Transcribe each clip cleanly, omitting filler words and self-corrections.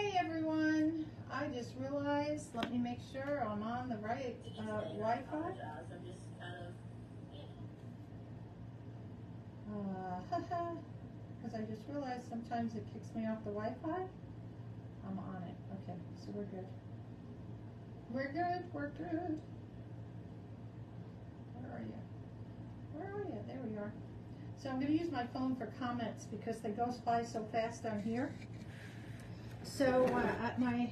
Hey everyone, I just realized, let me make sure I'm on the right Wi-Fi. Because I just realized sometimes it kicks me off the Wi-Fi. I'm on it. Okay, so we're good. We're good, we're good. Where are you? Where are you? There we are. So I'm going to use my phone for comments because they go by so fast down here. So at my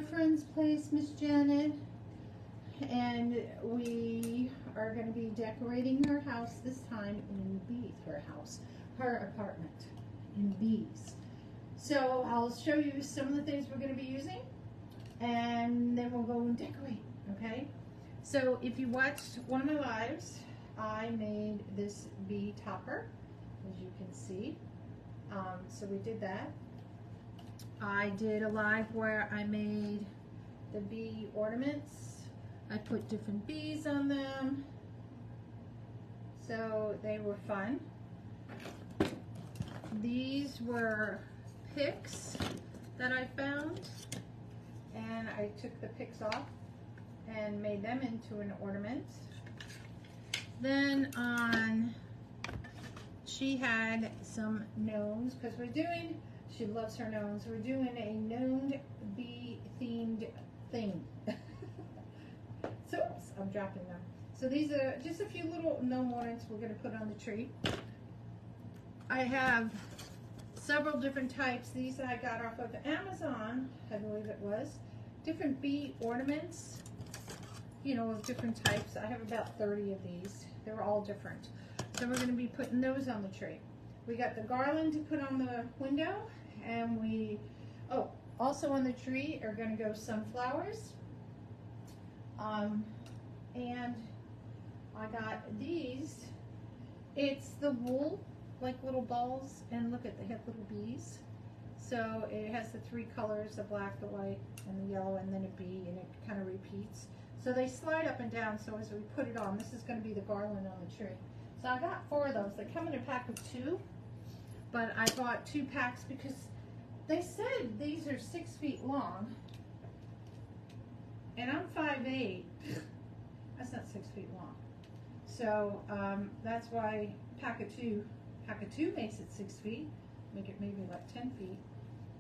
friend's place, Miss Janet, and we are going to be decorating her house this time in bees. Her apartment in bees. So I'll show you some of the things we're going to be using, and then we'll go and decorate. Okay. So if you watched one of my lives, I made this bee topper, as you can see. So we did that. I did a live where I made the bee ornaments. I put different bees on them. So they were fun. These were picks that I found, and I took the picks off and made them into an ornament. Then she had some gnomes, because she loves her gnomes. We're doing a gnomed bee themed thing. So, oops, I'm dropping them. So these are just a few little gnome ornaments we're going to put on the tree. I have several different types. These I got off of Amazon, I believe it was. Different bee ornaments, you know, of different types. I have about 30 of these. They're all different. So we're going to be putting those on the tree. We got the garland to put on the window, and also on the tree are going to go sunflowers. And I got these. It's the wool, like little balls, and look at, they have little bees. So it has the three colors, the black, the white, and the yellow, and then a bee, and it kind of repeats. So they slide up and down, so as we put it on, this is going to be the garland on the tree. So I got 4 of those. They come in a pack of 2, but I bought 2 packs because they said these are 6 feet long, and I'm 5'8". That's not 6 feet long. So that's why pack of two makes it 6 feet, make it maybe like 10 feet.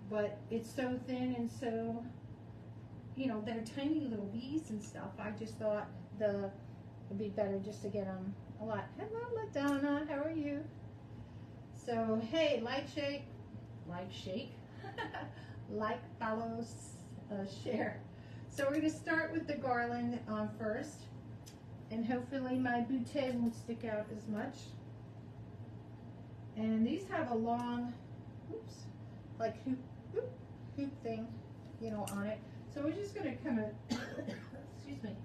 But it's so thin and so, you know, they're tiny little bees and stuff. I just thought it'd be better just to get them a lot. Hello, Madonna, how are you? So, hey, like, follow, share. So we're going to start with the garland first, and hopefully my bouquet won't stick out as much. And these have a long, like hoop thing, you know, on it. So we're just going to kind of, excuse me,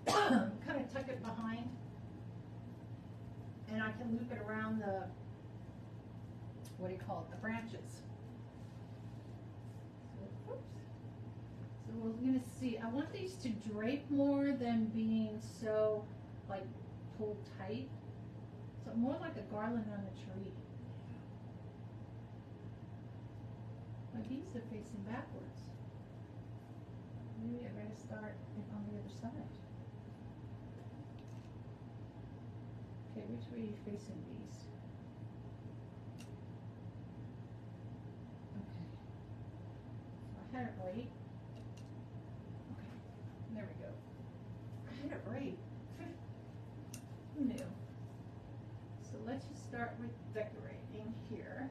kind of tuck it behind, and I can loop it around the, what do you call it, the branches. So, so we're going to see, I want these to drape more than being so, like, pulled tight. So more like a garland on a tree. My bees are facing backwards. Maybe I better start on the other side. Okay, which way are you facing bees? Okay. So I had it right. Okay, there we go. I had it right. Who knew? So let's just start with decorating here.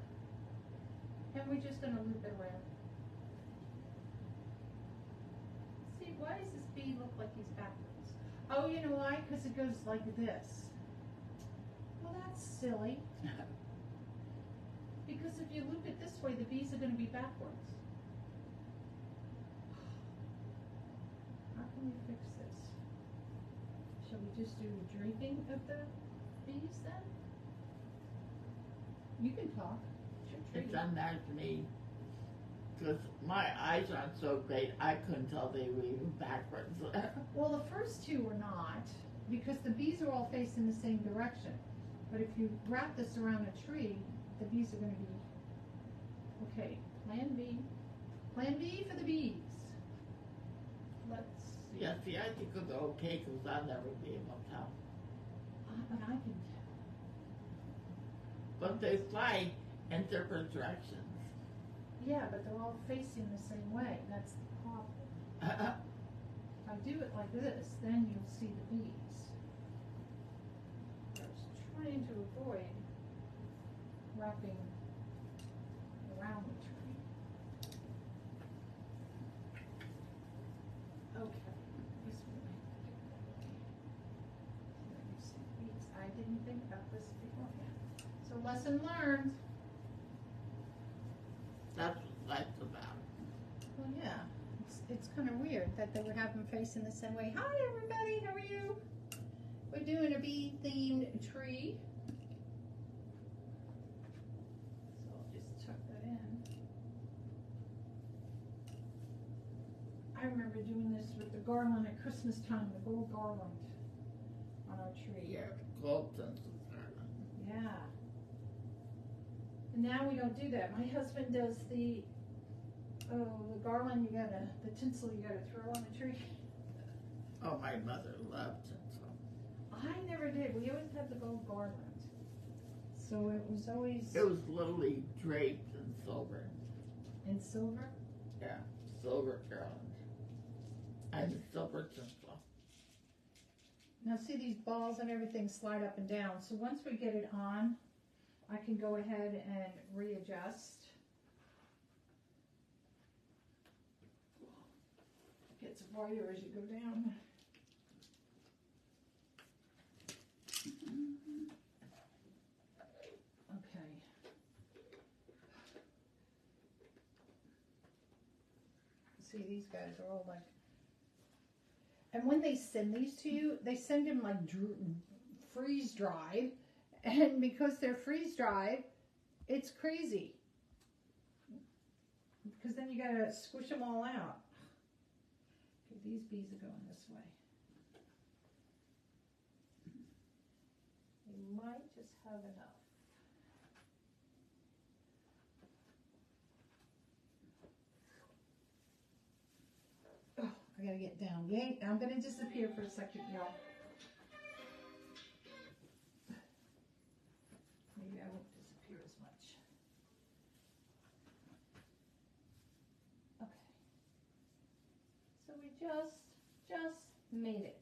And we're just going to loop it around. See, why does this bee look like he's backwards? Oh, you know why? Because it goes like this. Well, that's silly. Because if you loop it this way, the bees are going to be backwards. How can we fix this? Shall we just do the draping of the bees then? You can talk. It's unknown to me because my eyes aren't so great. I couldn't tell they were even backwards. Well, the first 2 were not, because the bees are all facing the same direction. But if you wrap this around a tree, the bees are going to be, okay, plan B. Plan B? see, I think it'll be okay because I'll never be able to tell. But I can But they fly in different directions. Yeah, but they're all facing the same way. That's the problem. If I do it like this, then you'll see the bees. I was trying to avoid wrapping around the tree. Okay, this one I have to do that way. Let me see the bees. I didn't think about this beforehand. So lesson learned. That's what life's about. Well, yeah, it's kind of weird that they would have them facing the same way. Hi, everybody, how are you? We're doing a bee-themed tree. So I'll just tuck that in. I remember doing this with the garland at Christmas time, the gold garland on our tree. Yeah, gold tinsel garland. Yeah. And now we don't do that. My husband does the garland, the tinsel you gotta throw on the tree. Oh, my mother loved tinsel. I never did. We always had the gold garland. So it was always It was literally draped in silver. in silver. Yeah, silver garland. And silver tinsel. Now see, these balls and everything slide up and down. So once we get it on, I can go ahead and readjust. It gets brighter as you go down. Okay. See, these guys are all like, and when they send these to you, they send them like freeze dried, and because they're freeze dried, it's crazy. Because then you gotta squish them all out. Okay, these bees are going this way. They might just have enough. Oh, I gotta get down. Yay, I'm gonna disappear for a second, y'all. Maybe I won't disappear as much. Okay. So we just made it.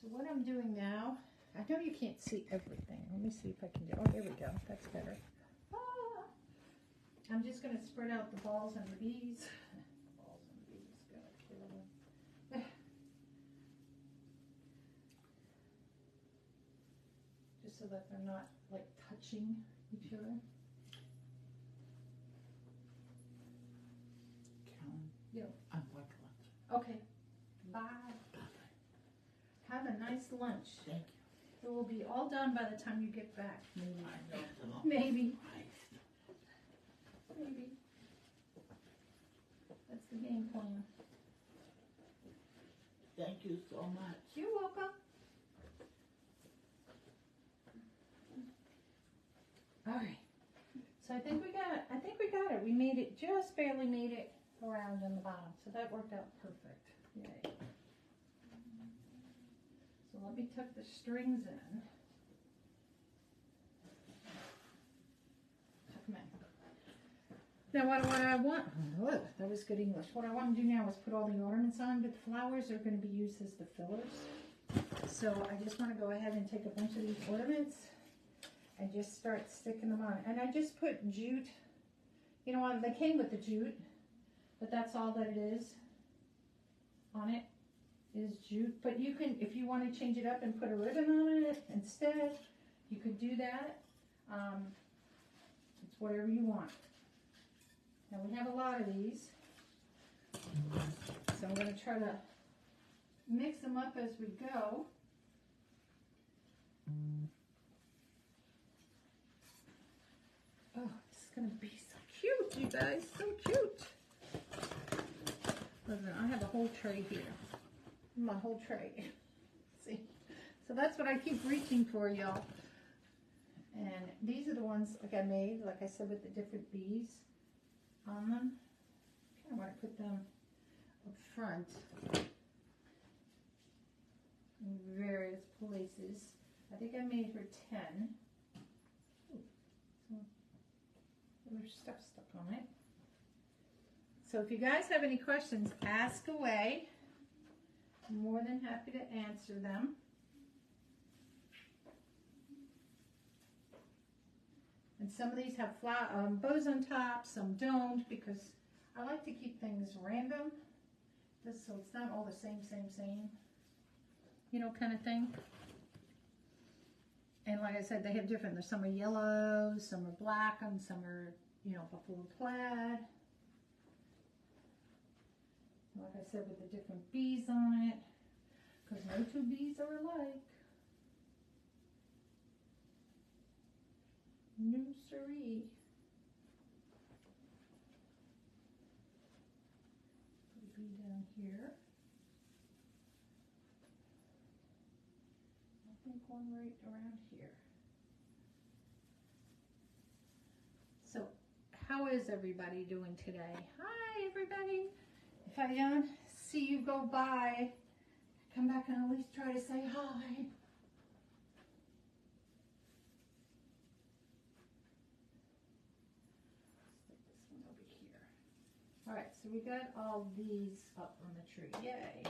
So what I'm doing now, I know you can't see everything. Let me see if I can do, oh, there we go. That's better. Ah. I'm just going to spread out the balls and the bees. Balls and bees, gonna kill them. Just so that they're not like touching each other. Carolynne, Yeah. I'm like lunch. Okay. Bye. Have a nice lunch. Thank It will be all done by the time you get back. you. I know. Maybe. Christ. Maybe. That's the game plan. Thank you so much. You're welcome. All right. So I think we got it. We made it, just barely made it around in the bottom. So that worked out perfect. Yay. So let me tuck the strings in. Tuck them in. Now what I want, oh, that was good English. What I want to do now is put all the ornaments on, but the flowers are going to be used as the fillers. So I just want to go ahead and take a bunch of these ornaments and just start sticking them on. And I just put jute, you know, they came with the jute, but that's all that it is on it, is jute. But you can, if you want to change it up and put a ribbon on it instead, you could do that. It's whatever you want. Now we have a lot of these, so I'm going to try to mix them up as we go. Oh, this is going to be so cute, you guys, so cute. Listen, I have a whole tray here, my whole tray. See, so that's what I keep reaching for, y'all. And these are the ones like I made, like I said, with the different bees on them. Kind of want to put them up front in various places. I think I made her 10. Ooh, there's stuff stuck on it. So if you guys have any questions, ask away. I'm more than happy to answer them. And some of these have bows on top, some don't, because I like to keep things random, just so it's not all the same, you know, kind of thing. And like I said, they have different, some are yellow, some are black, and some are, you know, buffalo plaid. Like I said, with the different bees on it, because no two bees are alike. No siree. Put a bee down here. I think one right around here. So, how is everybody doing today? Hi, everybody. If I don't see you go by, come back and at least try to say hi. All right, so we got all these up on the tree, yay.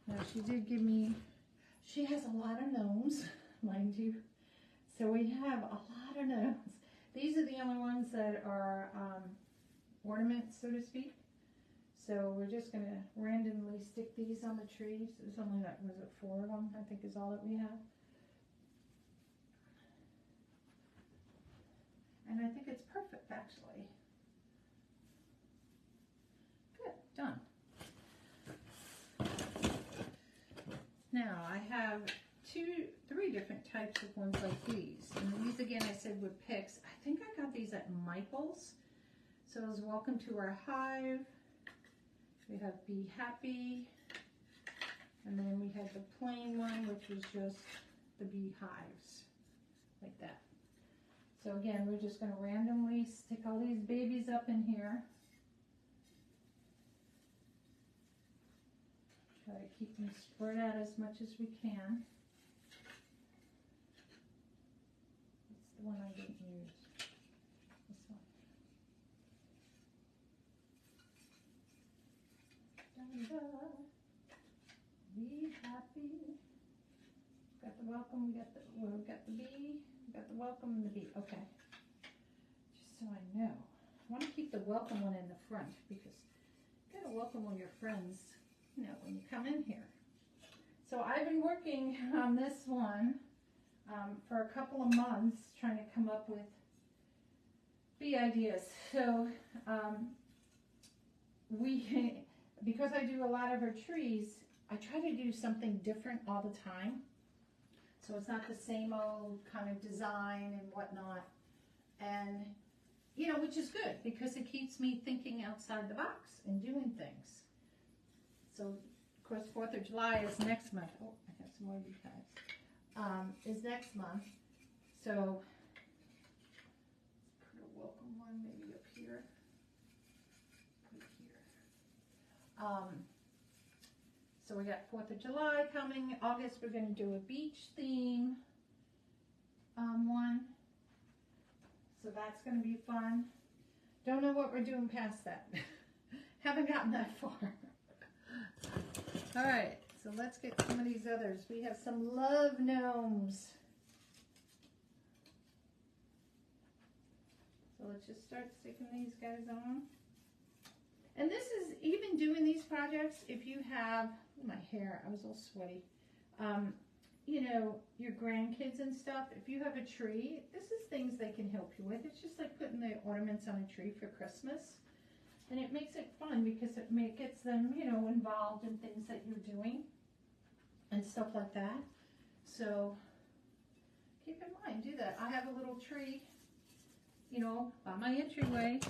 Now she did give me, she has a lot of gnomes, mind you. So we have a lot of gnomes. These are the only ones that are ornaments, so to speak. So we're just gonna randomly stick these on the trees. There's only like, was it 4 of them, I think is all that we have. And I think it's perfect, actually. Good, done. Now I have 3 different types of ones like these. And these again I said were picks. I think I got these at Michael's. So it was welcome to our hive. We have Be Happy. And then we had the plain one, which was just the beehives. Like that. So again, we're just going to randomly stick all these babies up in here. Try to keep them spread out as much as we can. That's the one I didn't use. This one. Da-da. Be happy. Got the welcome, we got the bee, we got the welcome and the bee. Okay. Just so I know. I want to keep the welcome one in the front because you gotta welcome all your friends, you know, when you come in here. So I've been working on this one for a couple of months, trying to come up with bee ideas. So because I do a lot of her trees, I try to do something different all the time. So it's not the same old kind of design and whatnot. And, you know, which is good because it keeps me thinking outside the box and doing things. So, of course, 4th of July is next month. Oh, I have some more beehives. Is next month. So, put a welcome one maybe up here. Put it here. So we got 4th of July coming. August we're going to do a beach theme one. So that's going to be fun. Don't know what we're doing past that. Haven't gotten that far. All right, so let's get some of these others. We have some love gnomes. So let's just start sticking these guys on. And this is, even doing these projects, if you have, my hair, I was all sweaty, you know, your grandkids and stuff, if you have a tree, this is things they can help you with. It's just like putting the ornaments on a tree for Christmas. And it makes it fun because it gets them, you know, involved in things that you're doing and stuff like that. So keep in mind, do that. I have a little tree, you know, by my entryway.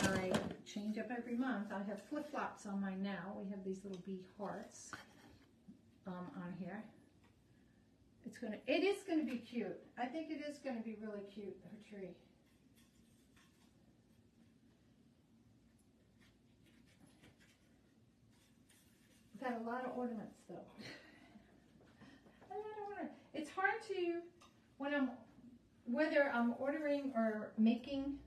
I change up every month. I have flip-flops on mine now. We have these little bee hearts on here. It is gonna be cute. I think it is gonna be really cute, her tree. got a lot of ornaments though. A lot of ornaments. It's hard to, whether I'm ordering or making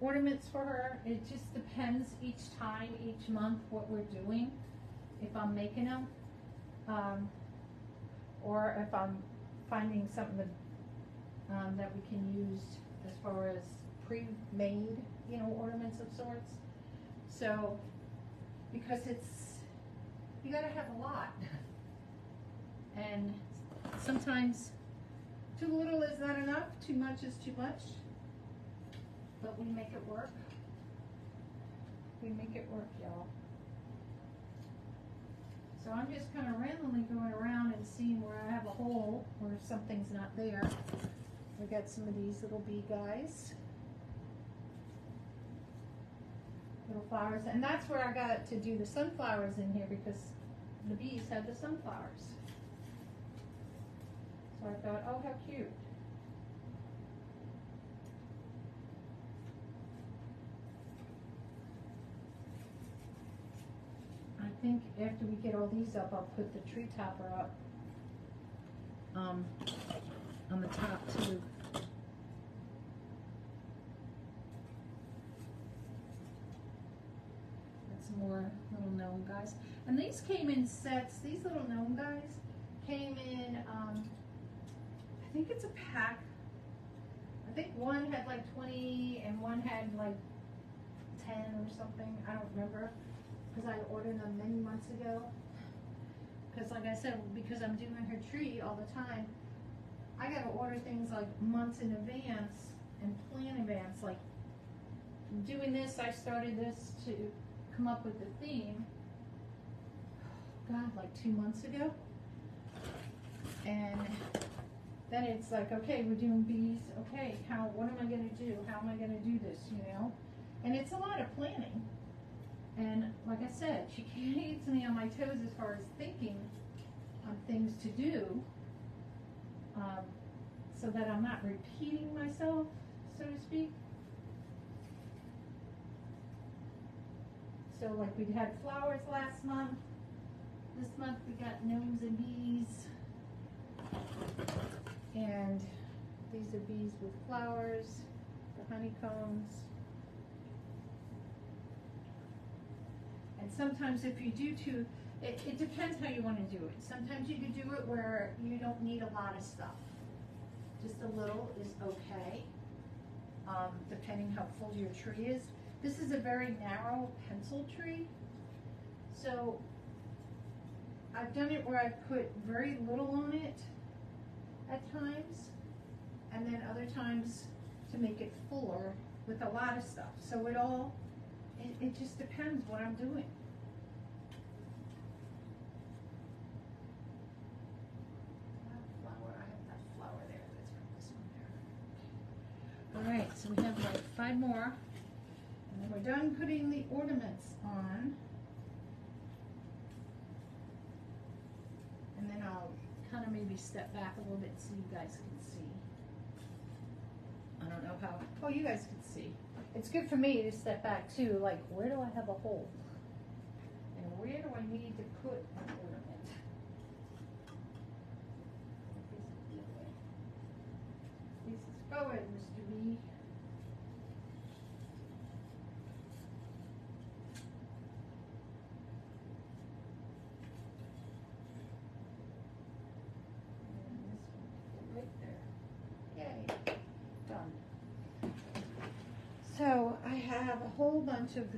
ornaments for her, it just depends each time, each month, what we're doing. If I'm making them, or if I'm finding something that we can use as far as pre-made, ornaments of sorts. So, because you gotta have a lot. And sometimes too little is not enough, too much is too much. But we make it work. We make it work, y'all. So I'm just kind of randomly going around and seeing where I have a hole, or if something's not there. We got some of these little bee guys. Little flowers. And that's where I got to do the sunflowers in here, because the bees have the sunflowers. So I thought, oh, how cute. I think after we get all these up, I'll put the tree topper up on the top too. Got some more little gnome guys. And these came in sets. These little gnome guys came in, I think it's a pack. I think one had like 20 and one had like 10 or something. I don't remember, because I ordered them many months ago. Because like I said, because I'm doing her tree all the time, I gotta order things like months in advance and plan in advance. Like doing this, I started this to come up with the theme, God, like 2 months ago. And then it's like, okay, we're doing bees. Okay, what am I gonna do? How am I gonna do this, And it's a lot of planning. And like I said, she keeps me on my toes as far as thinking on things to do, so that I'm not repeating myself, so to speak. So like we had flowers last month. This month we got gnomes and bees. And these are bees with flowers, the honeycombs. And sometimes if you do too, it depends how you want to do it. Sometimes you could do it where you don't need a lot of stuff. Just a little is okay, depending how full your tree is. This is a very narrow pencil tree. So I've done it where I put very little on it at times, and then other times to make it fuller with a lot of stuff. So it just depends what I'm doing. Flower, I have that flower there. Let's put this one there. All right, so we have like 5 more, and then we're done putting the ornaments on. And then I'll kind of maybe step back a little bit so you guys can see. I don't know how. Oh, you guys can see. It's good for me to step back too, like where do I have a hole? And where do I need to put an ornament? This is forward, Mr. B. And this one right there. Yay. Done. So I have a whole bunch of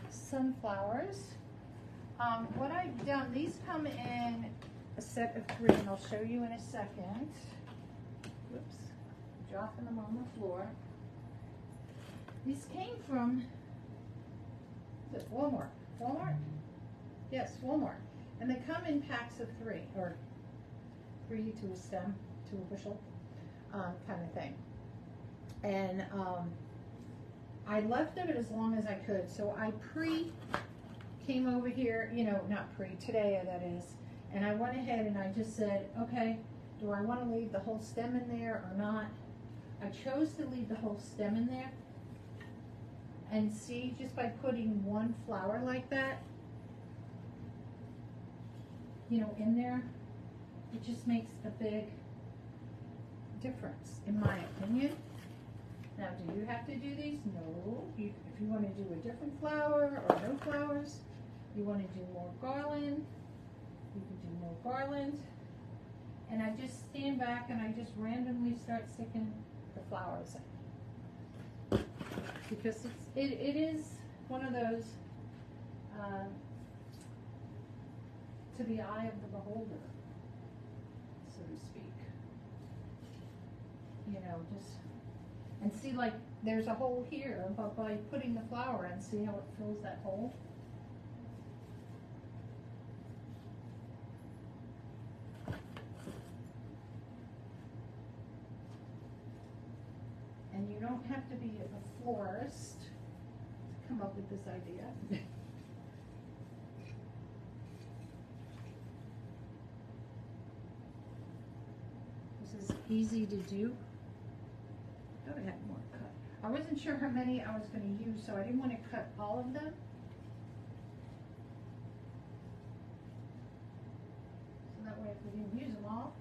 sunflowers. What I've done, these come in a set of 3, and I'll show you in a second. Whoops, dropping them on the floor. These came from, is it Walmart? Walmart? Yes, Walmart. And they come in packs of 3, or 3 to a stem, to a bushel, kind of thing. And I left it as long as I could. So I came over here, today that is, and I went ahead and I just said, okay, do I want to leave the whole stem in there or not? I chose to leave the whole stem in there. And see, just by putting one flower like that, you know, in there, it just makes a big difference, in my opinion. Now, do you have to do these? No. If you want to do a different flower or no flowers, you want to do more garland, you can do more garland. And I just stand back and I just randomly start sticking the flowers in. Because it is one of those, to the eye of the beholder, so to speak. You know, just, and see, like, there's a hole here, but by putting the flower in, see how it fills that hole? And you don't have to be a florist to come up with this idea. This is easy to do. I thought I had more cut. I wasn't sure how many I was going to use, so I didn't want to cut all of them. So that way if we didn't use them all,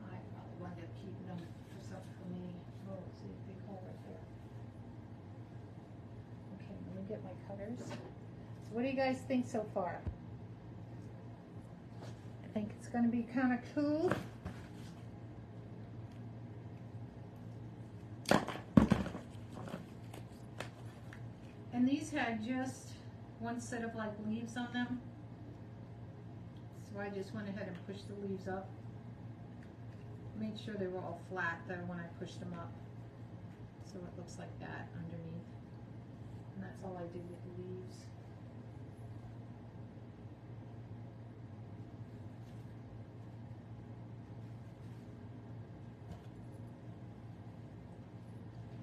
I probably wound up keeping them for something for me. Oh, see a big hole right there. Okay, let me get my cutters. So what do you guys think so far? I think it's going to be kind of cool. And these had just one set of like leaves on them. So I just went ahead and pushed the leaves up. Made sure they were all flat though when I pushed them up. So it looks like that underneath. And that's all I did with the leaves.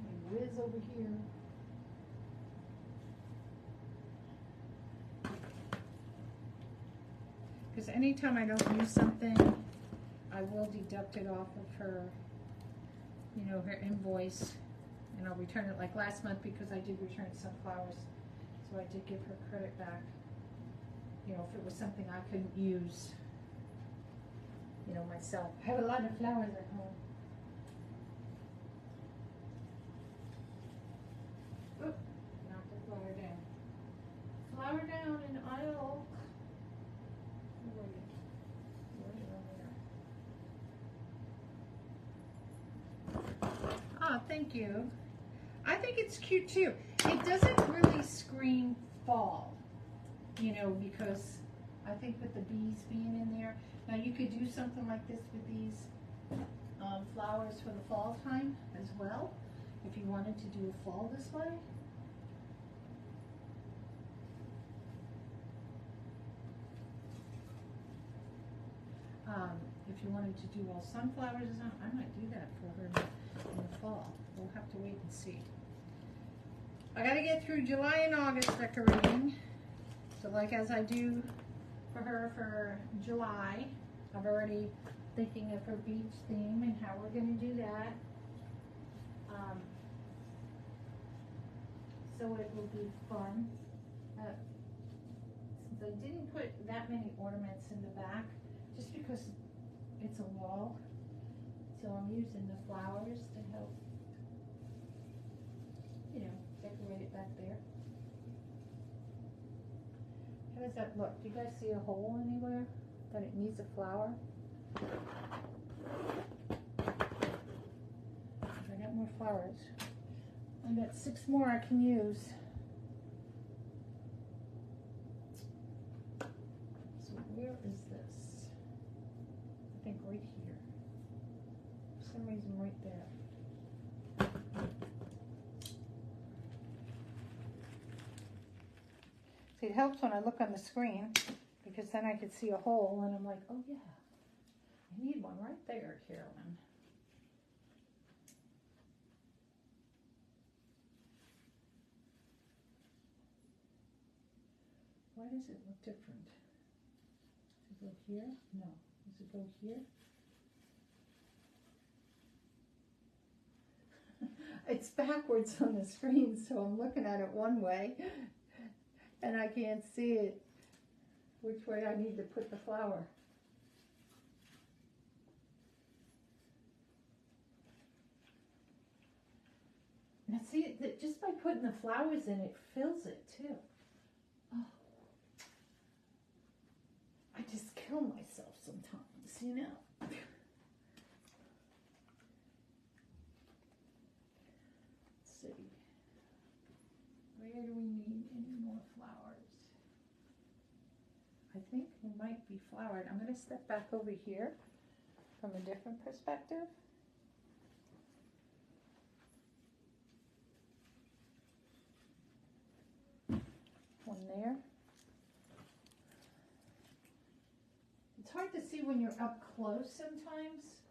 Let me whiz over here. Because anytime I don't use something, I will deduct it off of her, you know, her invoice, and I'll return it like last month because I did return some flowers, so I did give her credit back, you know, if it was something I couldn't use, you know, myself. I have a lot of flowers at home. Oop, knocked the flower down. Flower down in aisle. Oh, thank you. I think it's cute too. It doesn't really scream fall, you know, because I think with the bees being in there. Now you could do something like this with these flowers for the fall time as well, if you wanted to do a fall display. If you wanted to do all sunflowers or something, I might do that for her in the fall. We'll have to wait and see. I gotta get through July and August decorating. So like as I do for her for July, I've already thinking of her beach theme and how we're gonna do that. So it will be fun. Since I didn't put that many ornaments in the back, just because it's a wall, so I'm using the flowers to help, you know, decorate it back there. How does that look? Do you guys see a hole anywhere that it needs a flower? I got more flowers. I got 6 more I can use. So where is this? I think right here. For some reason right there. See, it helps when I look on the screen because then I could see a hole and I'm like, oh yeah, I need one right there, Carolyn. Why does it look different? Does it go here? No. Does it go here? It's backwards on the screen, so I'm looking at it one way and I can't see it which way I need to put the flower. Now see, just by putting the flowers in, it fills it too. Oh. I just kill myself sometimes, you know. Let's see. Where do we need any more flowers? I think we might be flowered. I'm going to step back over here from a different perspective. One there. It's hard to see when you're up close sometimes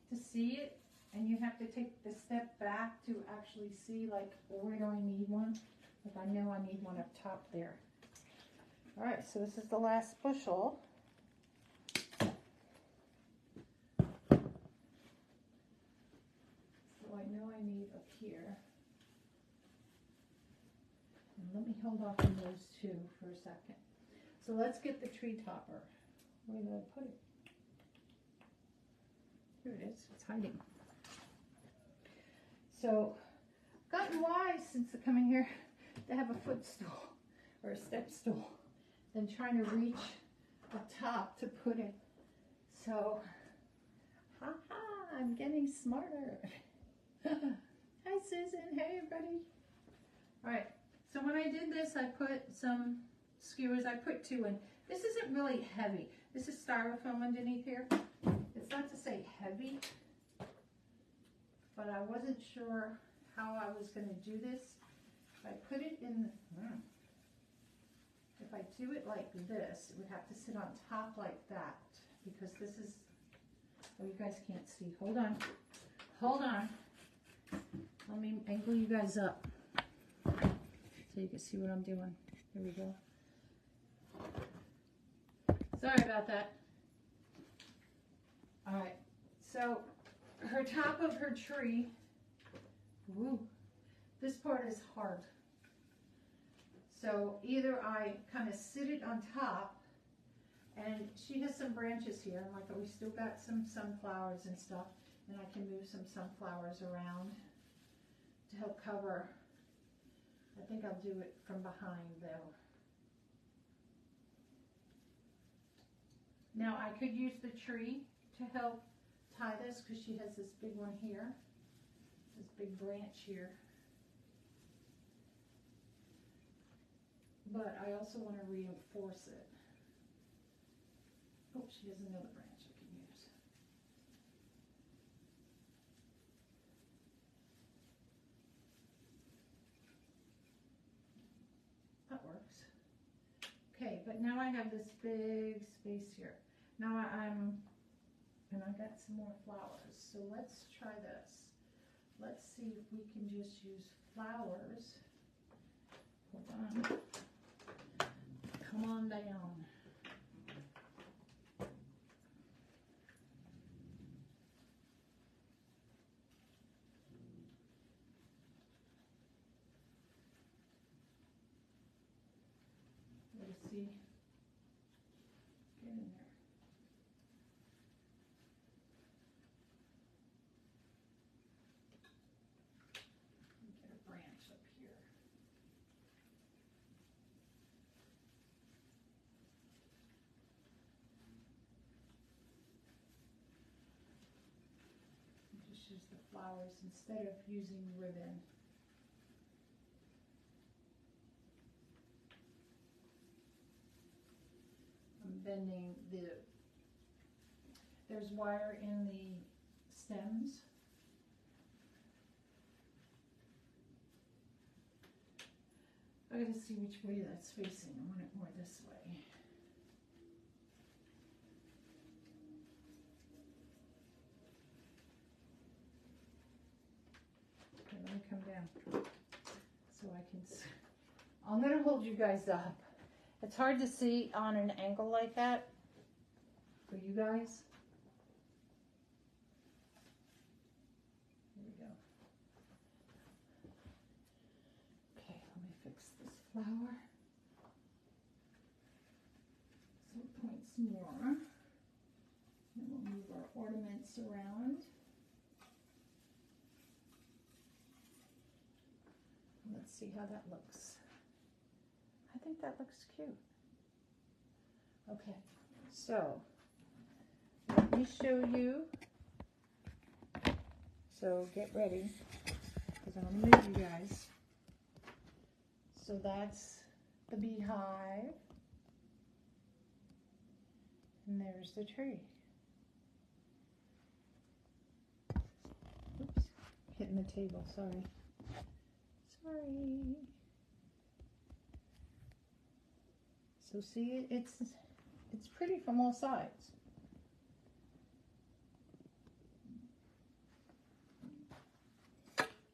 to see it, and you have to take the step back to actually see, like, where do I need one? Like, I know I need one up top there. All right, so this is the last bushel. So I know I need up here. And let me hold off on those two for a second. So let's get the tree topper. Where did I put it? Here it is. It's hiding. So I've gotten wise since coming here to have a footstool or a step stool than trying to reach the top to put it. So, I'm getting smarter. Hi Susan, hey everybody. All right, so when I did this, I put some skewers. I put 2 in. This isn't really heavy. This is styrofoam underneath here. It's not to say heavy, but I wasn't sure how I was going to do this. If I put it in, if I do it like this, it would have to sit on top like that, because this is, oh, you guys can't see. Hold on. Hold on. Let me angle you guys up so you can see what I'm doing. Here we go. Sorry about that. All right. So her top of her tree, woo, this part is hard. So either I kind of sit it on top, and she has some branches here. Like, we still got some sunflowers and stuff, and I can move some sunflowers around to help cover. I think I'll do it from behind though. Now I could use the tree to help tie this, because she has this big one here, this big branch here. But I also want to reinforce it. Oh, she has another branch I can use. That works. Okay, but now I have this big space here. Now and I got some more flowers. So let's try this. Let's see if we can just use flowers. Hold on. Come on down. Let's see. Get in there. Get a branch up here. Just use the flowers instead of using ribbon. I'm bending there's wire in the stems. I gotta see which way that's facing. I want it more this way. Okay, let me come down so I can see. I'm gonna hold you guys up. It's hard to see on an angle like that for you guys. Here we go. Okay, let me fix this flower. more. And we'll move our ornaments around. Let's see how that looks. I think that looks cute. Okay, so let me show you. So get ready, because I'm going to move you guys. So that's the beehive. And there's the tree. Oops, hitting the table, sorry. Sorry. So see, it's pretty from all sides.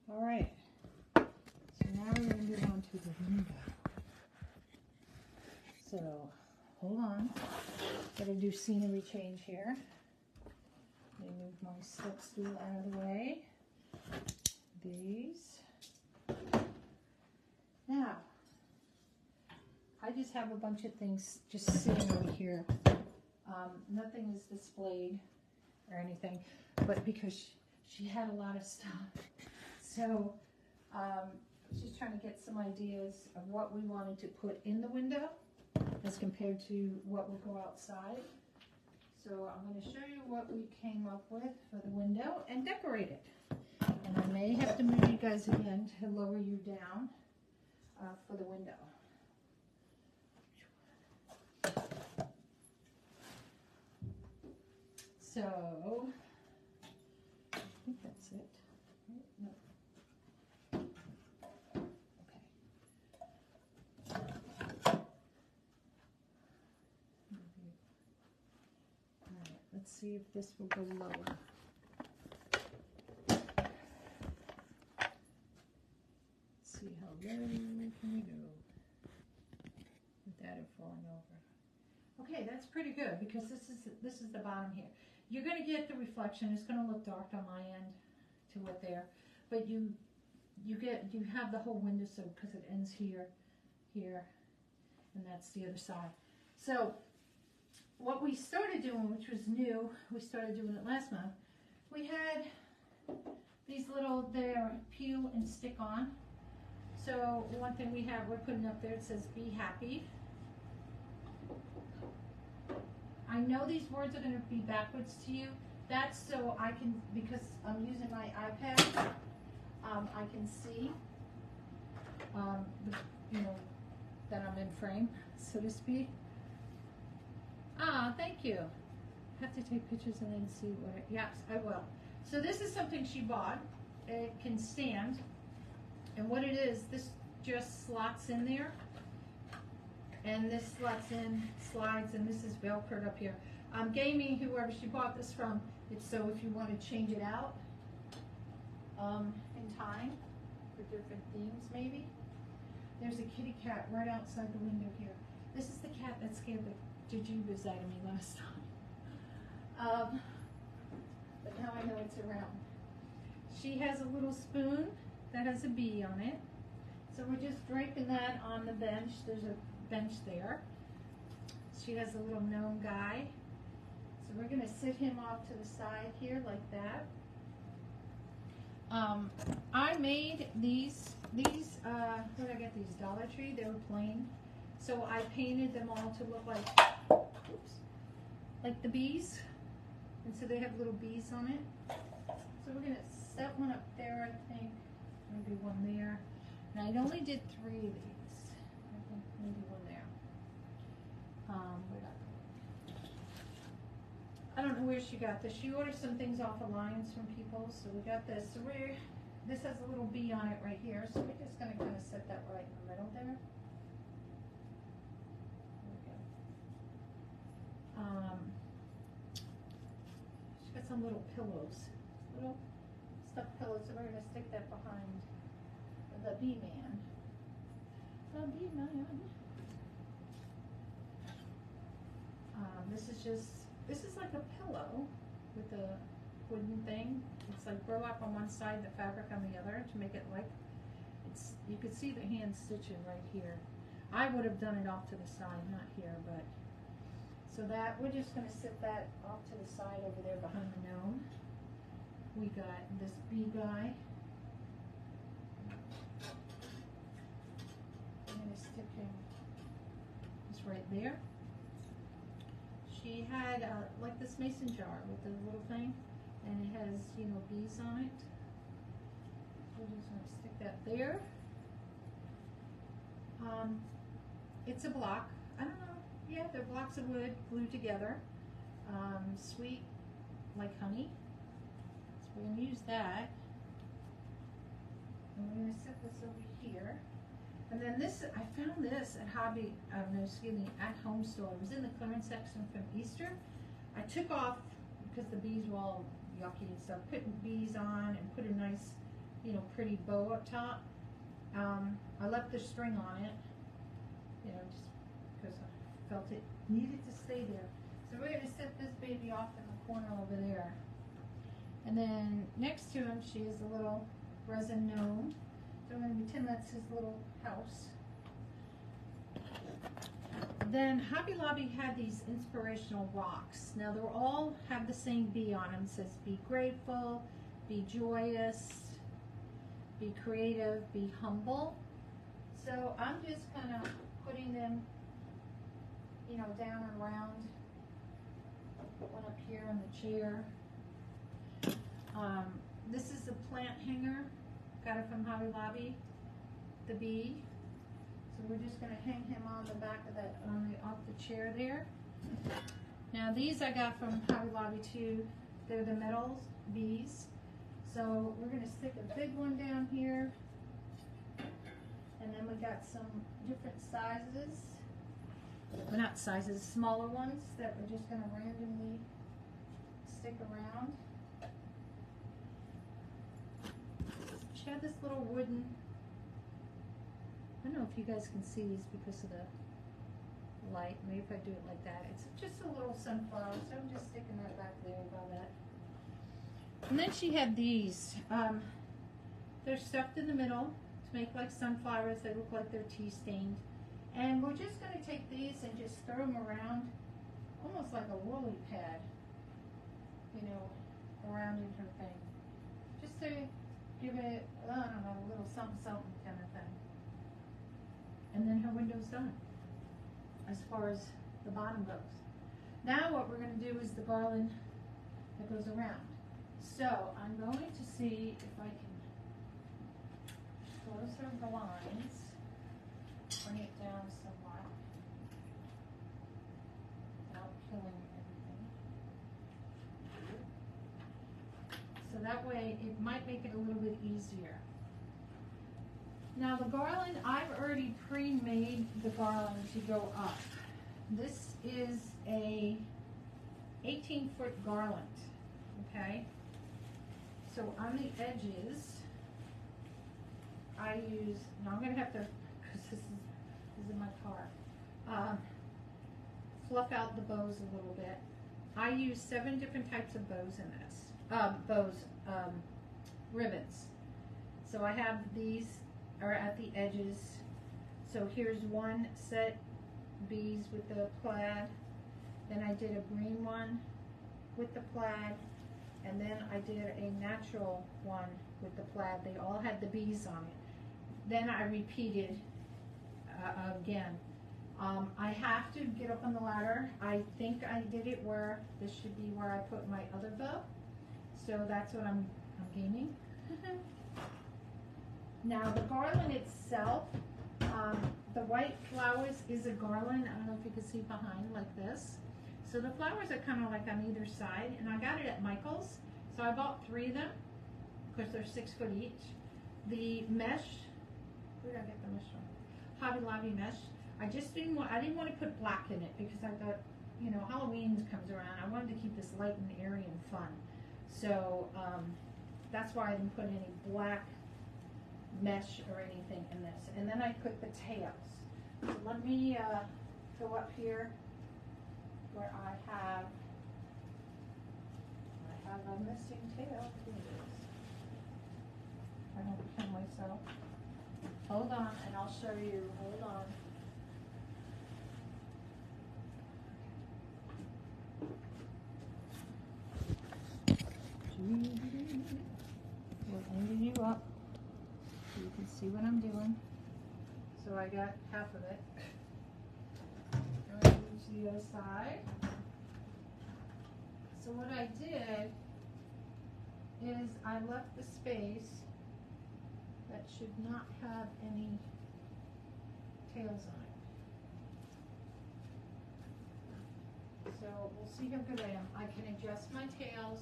All right. So now we're going to move on to the window. So hold on. Gotta do scenery change here. Let me move my step stool out of the way. These. Now, I just have a bunch of things just sitting over here. Nothing is displayed or anything, but because she had a lot of stuff. So, she's trying to get some ideas of what we wanted to put in the window as compared to what will go outside. So I'm going to show you what we came up with for the window and decorate it. And I may have to move you guys again to lower you down for the window. So, I think that's it. No. Let's see if this will go lower. Let's see how low can we go without it falling over. Okay, that's pretty good because this is the bottom here. You're going to get the reflection. It's going to look dark on my end to what there, but you have the whole window so because it ends here, here, and that's the other side. So what we started doing, which was new, we started doing it last month, we had these little, they're peel and stick on. So one thing we're putting up there, it says be happy. I know these words are going to be backwards to you. That's so I can, because I'm using my iPad, I can see, that I'm in frame, so to speak. Ah, thank you. I have to take pictures and then see what it, yes, I will. So this is something she bought. It can stand. And what it is, this just slots in there. And this slots in, slides, and this is Velcroed up here. Gaming, whoever she bought this from, it's so if you want to change it out in time for different themes maybe. There's a kitty cat right outside the window here. This is the cat that scared the jujubes out of me last time. But now I know it's around. She has a little spoon that has a bee on it. So we're just draping that on the bench. There's a bench there. She has a little gnome guy. So we're going to sit him off to the side here like that. I made these where did I get these? Dollar Tree. They were plain. So I painted them all to look like, oops, like the bees. And so they have little bees on it. So we're going to set one up there, I think. Maybe one there. And I only did 3 of these. I think maybe one there. I don't know where she got this. She ordered some things off Alliance from people, so we got this. So this has a little bee on it right here, so we're just going to kind of set that right in the middle there. There we go. She's got some little pillows, little stuffed pillows, so we're going to stick that behind the bee man. The bee man. This is like a pillow with a wooden thing. It's like burlap on one side, the fabric on the other to make it like, you could see the hand stitching right here. I would have done it off to the side, not here, but, So that, we're just gonna sit that off to the side over there behind the gnome. We got this bee guy. I'm gonna stick him just right there. She had like this mason jar with the little thing, and it has, you know, bees on it. We're just gonna stick that there. It's a block. I don't know. Yeah, they're blocks of wood glued together. Sweet like honey. So we're gonna use that. And we're gonna set this over here. And then this, I found this at at Home Store. It was in the clearance section from Easter. I took off, because the bees were all yucky and stuff, put bees on and put a nice, you know, pretty bow up top. I left the string on it, you know, just because I felt it needed to stay there. So we're going to set this baby off in the corner over there. And then next to him, she is a little resin gnome. So I'm going to pretend that's his little house. Then Hobby Lobby had these inspirational rocks. Now they all have the same bee on them. It says be grateful, be joyous, be creative, be humble. So I'm just kind of putting them, you know, down and around. Put one up here on the chair. This is a plant hanger. Got it from Hobby Lobby, the bee. So we're just going to hang him on the back of that, off the chair there. Now these I got from Hobby Lobby too. They're the metal bees. So we're going to stick a big one down here. And then we got some different sizes. Well, not sizes, smaller ones that we're just going to randomly stick around. She had this little wooden, I don't know if you guys can see these because of the light. Maybe if I do it like that. It's just a little sunflower, so I'm just sticking that back there above that. And then she had these. They're stuffed in the middle to make like sunflowers. They look like they're tea stained. And we're just going to take these and just throw them around, almost like a woolly pad, you know, around in her thing. Just to give it, I don't know, a little something, something kind of thing. And then her window's done, as far as the bottom goes. Now what we're going to do is the garland that goes around. So I'm going to see if I can close her blinds, bring it down somewhat, without killing everything. So that way it might make it a little bit easier. Now the garland, I've already pre-made the garland to go up. This is a 18-foot garland, okay? So on the edges, I use, now I'm gonna have to, because this is in my car, fluff out the bows a little bit. I use 7 different types of bows in this, ribbons. So I have these are at the edges. So here's one set bees with the plaid. Then I did a green one with the plaid. And then I did a natural one with the plaid. They all had the bees on it. Then I repeated again. I have to get up on the ladder. I think I did it where this should be where I put my other bow. So that's what I'm gaming. Now the garland itself, the white flowers is a garland. I don't know if you can see behind like this. So the flowers are kind of like on either side, and I got it at Michael's. So I bought 3 of them because they're 6 foot each. The mesh, where did I get the mesh from? Hobby Lobby mesh. I didn't want to put black in it because I thought, you know, Halloween comes around. I wanted to keep this light and airy and fun. So that's why I didn't put any black mesh or anything in this. And then I put the tails. So let me go up here where I have a missing tail. Here it is. I don't kill myself. Hold on, and I'll show you. Hold on. winding you up so you can see what I'm doing. So I got half of it. I'm going to move to the other side. So what I did is I left the space that should not have any tails on it. So we'll see how good I am. I can adjust my tails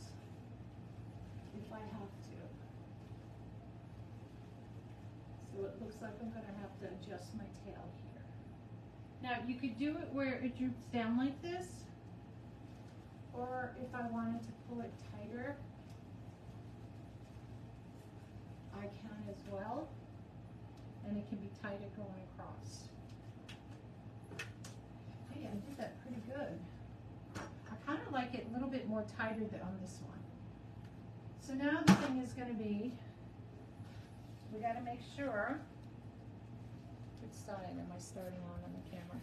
if I have to. So it looks like I'm going to have to adjust my tail here. Now you could do it where it droops down like this, or if I wanted to pull it tighter, I can as well, and it can be tighter going across. Hey, I did that pretty good. I kind of like it a little bit more tighter than on this one. So now the thing is going to be, we got to make sure, which side am I starting on the camera?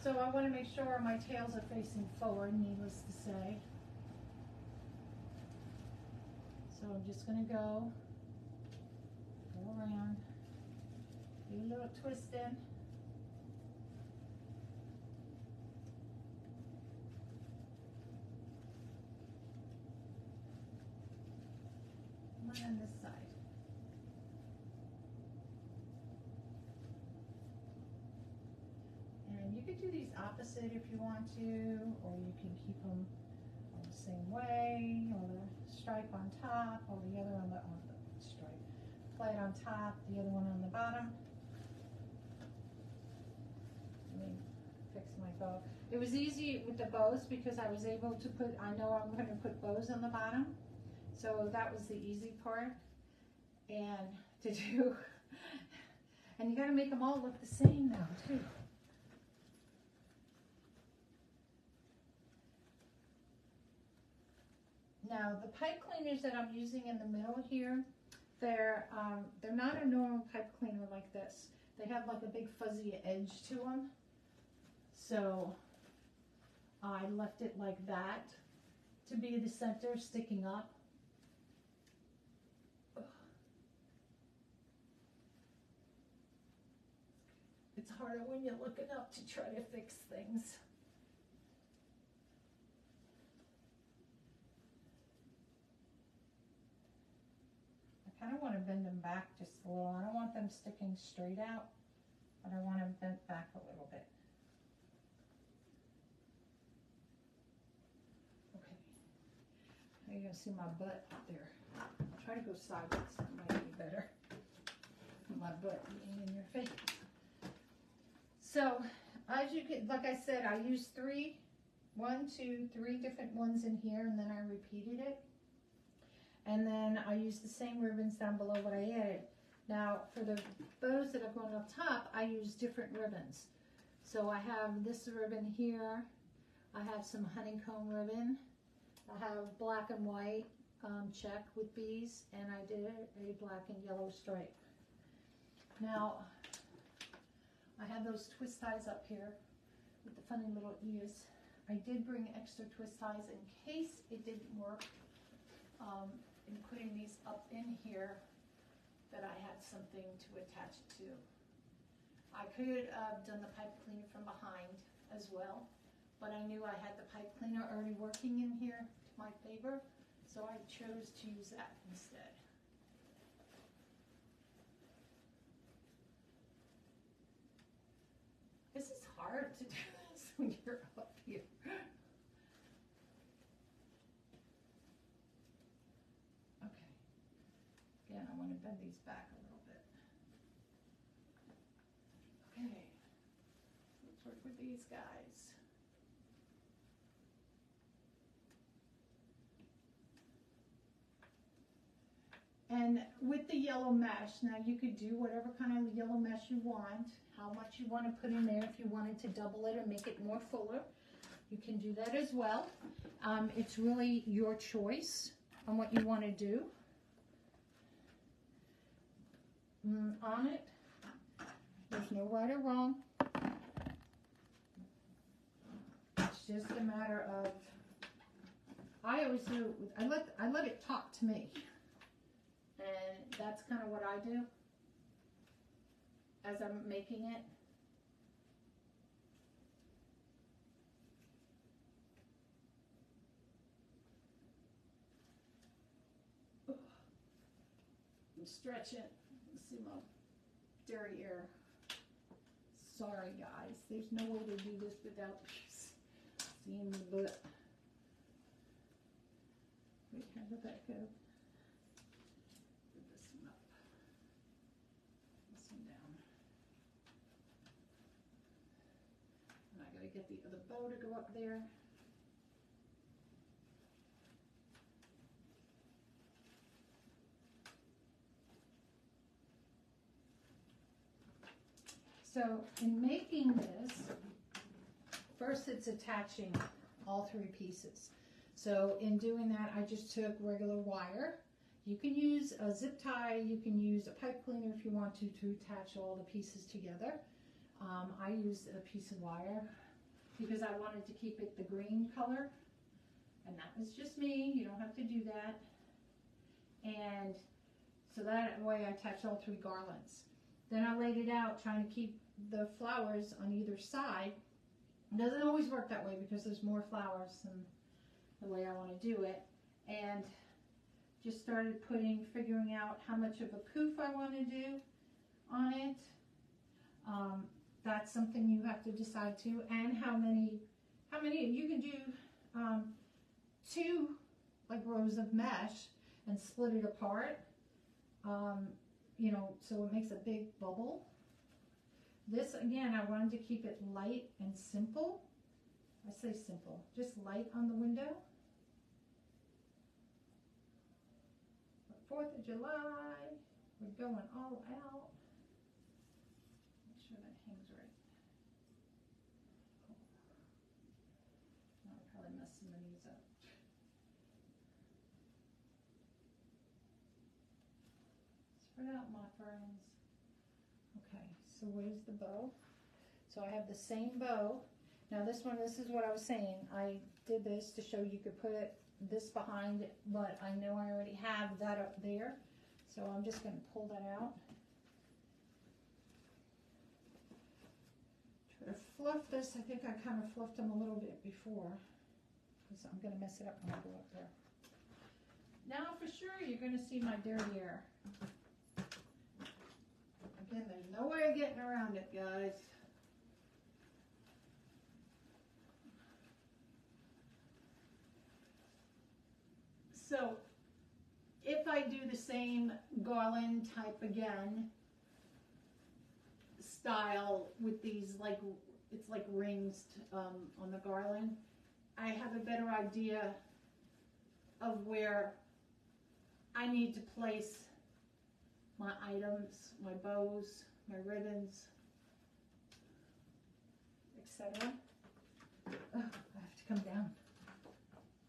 So I want to make sure my tails are facing forward, needless to say. So I'm just going to go around, do a little twist in. On this side. And you could do these opposite if you want to, or you can keep them the same way, or the stripe on top, or the other on the stripe. Flat on top, the other one on the bottom. Let me fix my bow. It was easy with the bows because I was able to put, I know I'm going to put bows on the bottom. So that was the easy part, and to do, and you got to make them all look the same now too. Now the pipe cleaners that I'm using in the middle here, they're not a normal pipe cleaner like this. They have like a big fuzzy edge to them. So I left it like that to be the center sticking up. It's harder when you're looking up to try to fix things. I kind of want to bend them back just a little. I don't want them sticking straight out, but I want them bent back a little bit. Okay. Now you're going to see my butt up there. I'll try to go sideways. That might be better. My butt being in your face. So, as you can, like I said, I used 3 different ones in here, and then I repeated it. And then I used the same ribbons down below what I added. Now, for the bows that are going up top, I use different ribbons. So I have this ribbon here. I have some honeycomb ribbon. I have black and white check with bees, and I did a black and yellow stripe. Now, I have those twist ties up here with the funny little ears. I did bring extra twist ties in case it didn't work in putting these up in here, that I had something to attach it to. I could have done the pipe cleaner from behind as well, but I knew I had the pipe cleaner already working in here to my favor, so I chose to use that instead. This is hard to do this when you're up here. Okay. Again, I want to bend these back a little bit. Okay. Let's work with these guys. And with the yellow mesh, now you could do whatever kind of yellow mesh you want, how much you want to put in there. If you wanted to double it and make it more fuller, you can do that as well. It's really your choice on what you want to do on it. There's no right or wrong. It's just a matter of I always do, I let it talk to me. And that's kind of what I do as I'm making it. Stretch it. See my derriere. Sorry guys, there's no way to do this without seeing the butt. Wait, how did that go? Put this one up. This one down. And I gotta get the other bow to go up there. So in making this, first it's attaching all three pieces. So in doing that, I just took regular wire. You can use a zip tie, you can use a pipe cleaner if you want to attach all the pieces together. I used a piece of wire because I wanted to keep it the green color. And that was just me, you don't have to do that. And so that way I attached all three garlands. Then I laid it out trying to keep the flowers on either side. It doesn't always work that way because there's more flowers than the way I want to do it. And just started figuring out how much of a poof I want to do on it. That's something you have to decide too. And how many you can do 2 like rows of mesh and split it apart. You know, so it makes a big bubble. This, again, I wanted to keep it light and simple. I say simple, just light on the window. 4th of July, we're going all out. Make sure that hangs right. I'll probably mess some of these up. Spread out, my friends. Okay, so where's the bow? So I have the same bow. Now this one, this is what I was saying. I did this to show you could put this behind it, but I know I already have that up there. So I'm just going to pull that out. Try to fluff this. I think I kind of fluffed them a little bit before, because I'm going to mess it up when I go up there. Now for sure you're going to see my derriere. Again, there's no way of getting around it, guys. So, if I do the same garland type again, style with these, like, it's like rings on the garland, I have a better idea of where I need to place my items, my bows, my ribbons, etc. Oh, I have to come down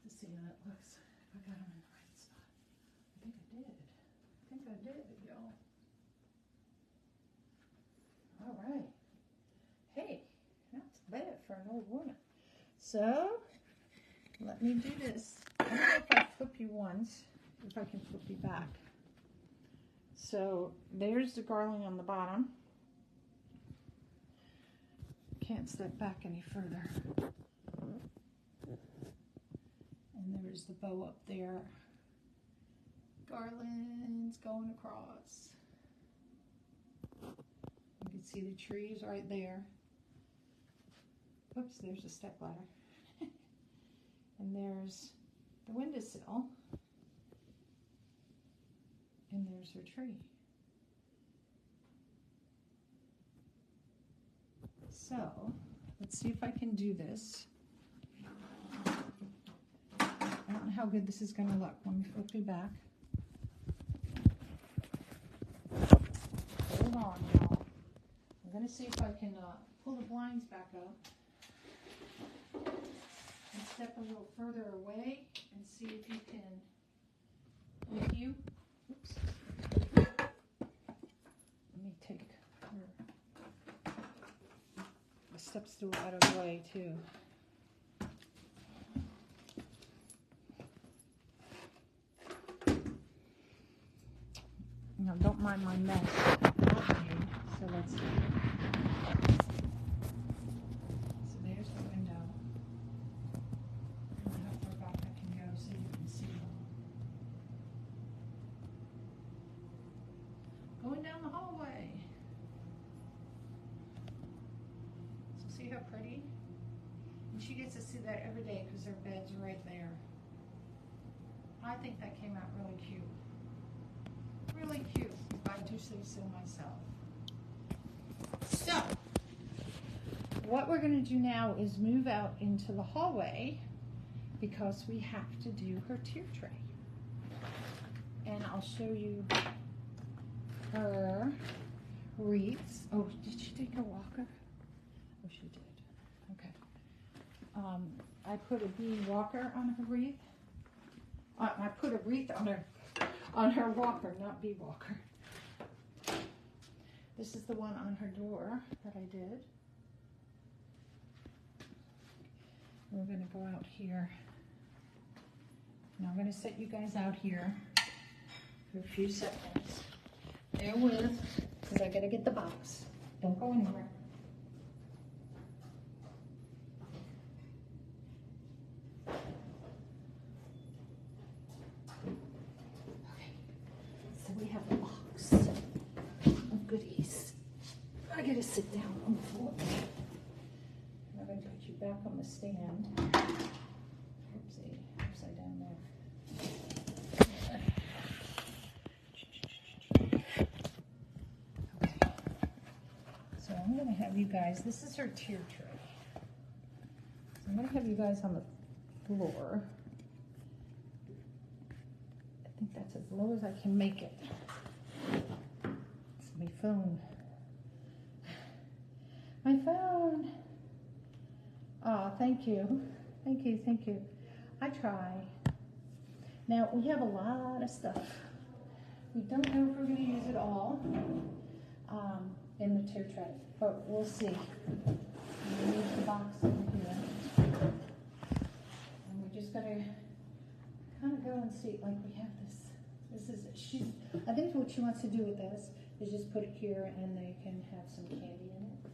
to see how it looks. If I got them in the right spot. I think I did, y'all. All right. Hey, that's bad for an old woman. So, let me do this. I don't know if I flip you once, if I can flip you back. So there's the garland on the bottom. Can't step back any further. And there's the bow up there. Garlands going across. You can see the trees right there. Oops, there's a step ladder. And there's the windowsill. And there's her tree. So, let's see if I can do this. I don't know how good this is going to look. Let me flip you back. Hold on, y'all. I'm going to see if I can pull the blinds back up and step a little further away and see if you can, with you. Oops. Let me take the step stool out of the way too. Now, don't mind my mess. So let's see. So there's the window. I don't know how far back I can go so you can see. Going down the hallway. So see how pretty? And she gets to see that every day because her bed's right there. I think that came out really cute. Really cute, if I do say so myself. So, what we're going to do now is move out into the hallway because we have to do her tier tray. And I'll show you her wreaths. Oh, did she take her walker? Oh, she did. Okay. I put a bead walker on her wreath. I put a wreath on her walker, not bee walker. This is the one on her door that I did. We're going to go out here. Now I'm going to set you guys out here for a few seconds. Bear with, because I got to get the box. Don't go anywhere. We have a box of goodies. I gotta sit down on the floor. I'm gonna put you back on the stand. Oopsie, upside down there. Okay. So I'm gonna have you guys, this is her tier tray. So I'm gonna have you guys on the floor. I think that's as low as I can make it. It's my phone. My phone. Oh, thank you. Thank you, thank you. I try. Now, we have a lot of stuff. We don't know if we're going to use it all in the tier tray, but we'll see. We leave the box over here. And we're just going to kind of go and see, like we have this. This is, I think what she wants to do with this is just put it here and they can have some candy in it.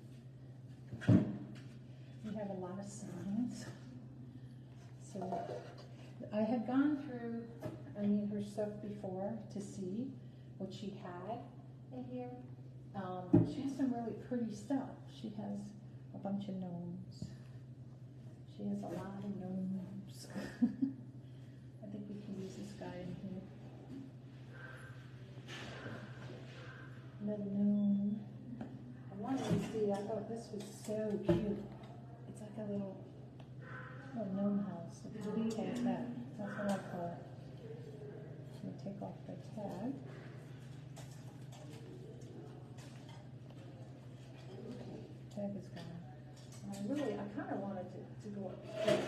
We have a lot of signs. So I had gone through, her stuff before to see what she had in here. She has some really pretty stuff. She has a bunch of gnomes. She has a lot of gnomes. I think we can use this guy in here. Another gnome. I wanted to see, I thought this was so cute. It's like a little gnome house. It's a bee has that. That's what I call it. I'm going to take off the tag. Tag is gone. I kind of wanted to go up here.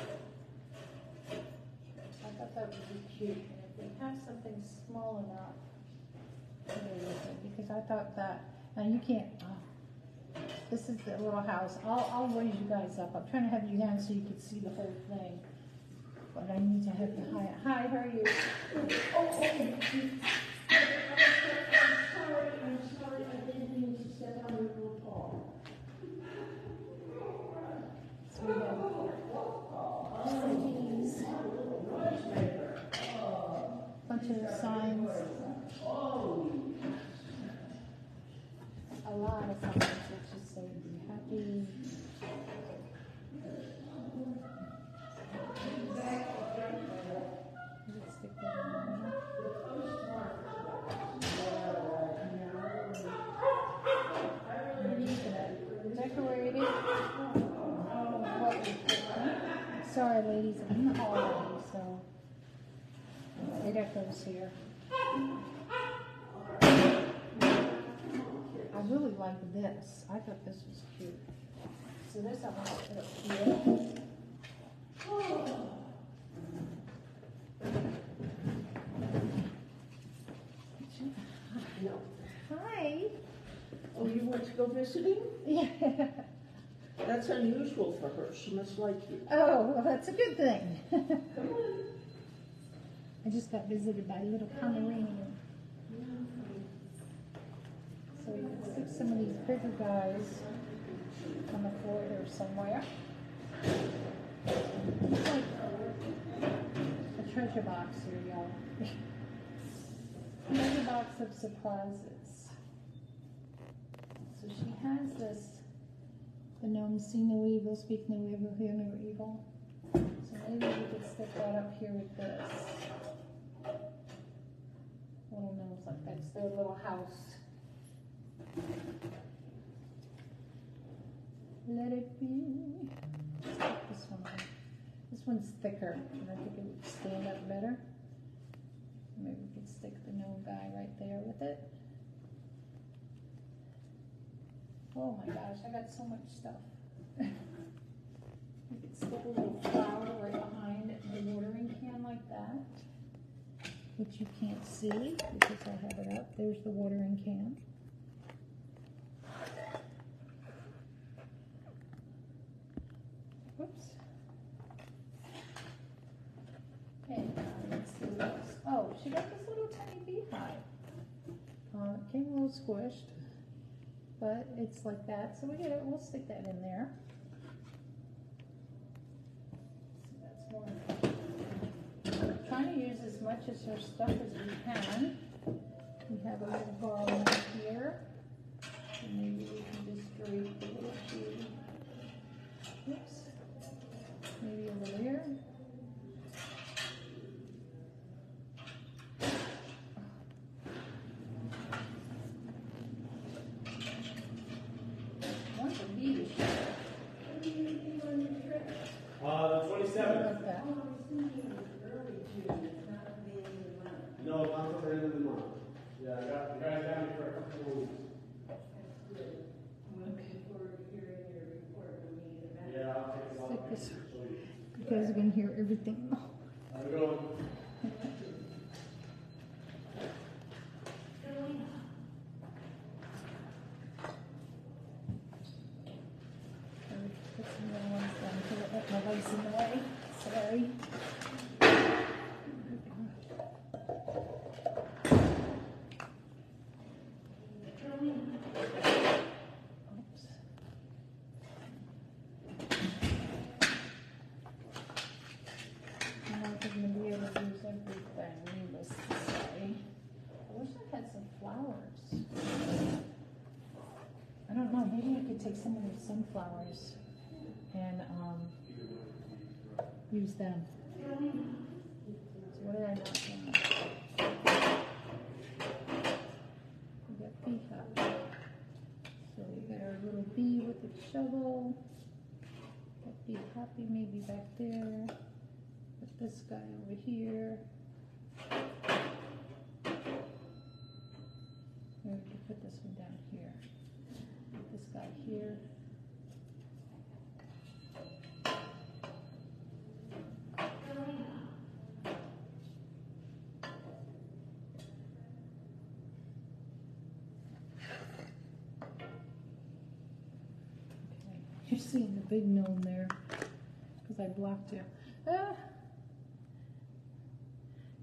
I thought that would be cute. And if we have something small enough, because I thought that, now you can't, this is the little house. I'll raise you guys up. I'm trying to have you down so you can see the whole thing. But I need to have you high. Hi, how are you? Oh, I'm sorry. I didn't mean to step on your little paw. So we have bunch of signs. A lot of signs that just say be happy. Decorated. Sorry, ladies, I'm in the hallway, so it echoes here. I really like this. I thought this was cute. So this I'm going to put up here. No. Hi. Oh, you went to go visiting? Yeah. That's unusual for her. She must like you. Oh, well, that's a good thing. Come on. I just got visited by a little Pomeranian. some of these bigger guys on the floor here somewhere. It's like a treasure box here, y'all. Treasure box of surprises. So she has this, the gnomes see no evil, speak no evil, hear no evil. So maybe we could stick that up here with this. Little gnomes, like that's their little house. Let it be. Let's put this one on. This one's thicker, and I think it would stand up better. Maybe we could stick the gnome guy right there with it. Oh my gosh, I got so much stuff. You could stick a little flower right behind the watering can like that, which you can't see because I have it up. There's the watering can. Whoops. And let's see what else. Oh, she got this little tiny beehive. It came a little squished, but it's like that. So we'll stick that in there. So that's one. We're trying to use as much of her stuff as we can. We have a little garland here. And maybe we can just drape the little tree. Oops. Maybe over there. What's a bee? The 27th. Like that. No, not for the end of the month. Yeah, I got the guys down here for a couple of weeks. Yeah, I'll take a lot. Stick this. You guys are gonna hear everything. I'm going. Put some little ones down to let my legs in the way. Sorry. Oops. I'm not going to be able to use everything, needless to say. I wish I had some flowers. I don't know, maybe I could take some of these sunflowers and use them. So what did I not do? We got beehive. So we got our little bee with the shovel. Got bee happy maybe back there. Put this guy over here. Maybe we could put this one down here. Put this guy here. You're seeing the big gnome there because I blocked you. Ah.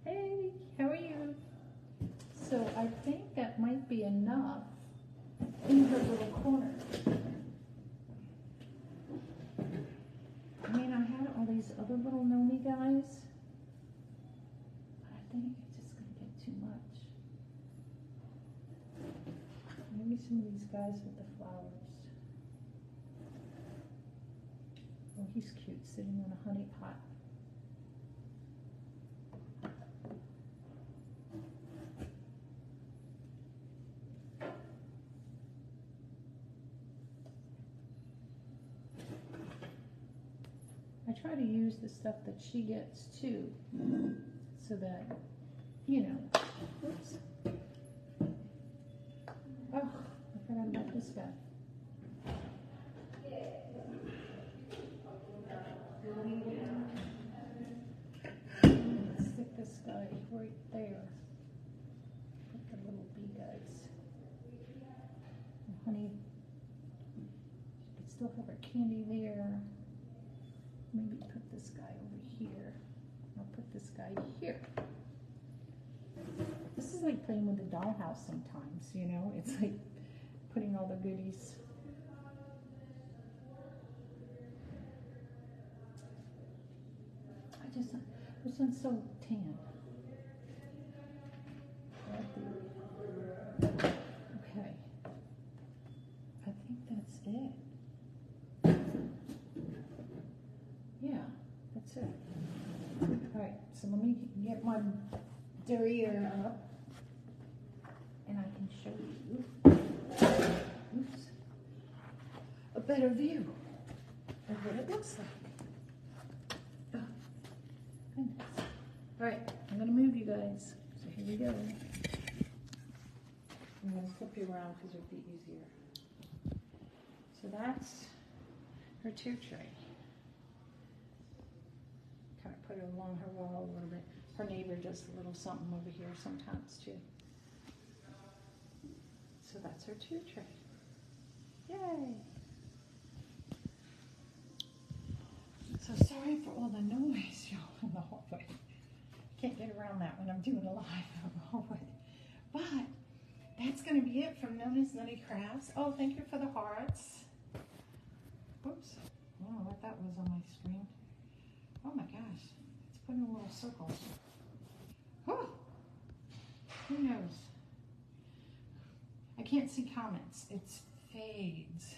Hey, how are you? So I think that might be enough in her little corner. I mean, I had all these other little gnomey guys, but I think it's just going to get too much. Maybe some of these guys with the flowers. Oh, he's cute, sitting on a honey pot. I try to use the stuff that she gets too, so that, you know, oops. Oh, I forgot about this guy. Let's stick this guy right there. Put the little bee guys. And honey, she could still have her candy there. Maybe put this guy over here. I'll put this guy here. This is like playing with a dollhouse sometimes, you know? It's like putting all the goodies. This one's so tan. Okay. I think that's it. Yeah, that's it. Alright, so let me get my derriere up and I can show you a better view of what it looks like. Oh, goodness. Alright, I'm going to move you guys. So here we go. I'm going to flip you around because it'll be easier. So that's her tier tray. Kind of put it along her wall a little bit. Her neighbor does a little something over here sometimes too. So that's her tier tray. Yay! So sorry for all the noise, y'all, in the hallway. Can't get around that when I'm doing a live in the hallway. But that's going to be it from NonnasNuttykrafts. Oh, thank you for the hearts. Oops. I don't know what that was on my screen. Oh my gosh. It's putting little circles. Whew. Who knows? I can't see comments. It fades.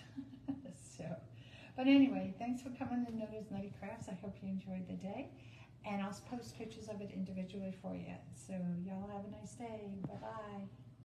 So, but anyway, thanks for coming to NonnasNuttykrafts. I hope you enjoyed the day. And I'll post pictures of it individually for you. So y'all have a nice day. Bye-bye.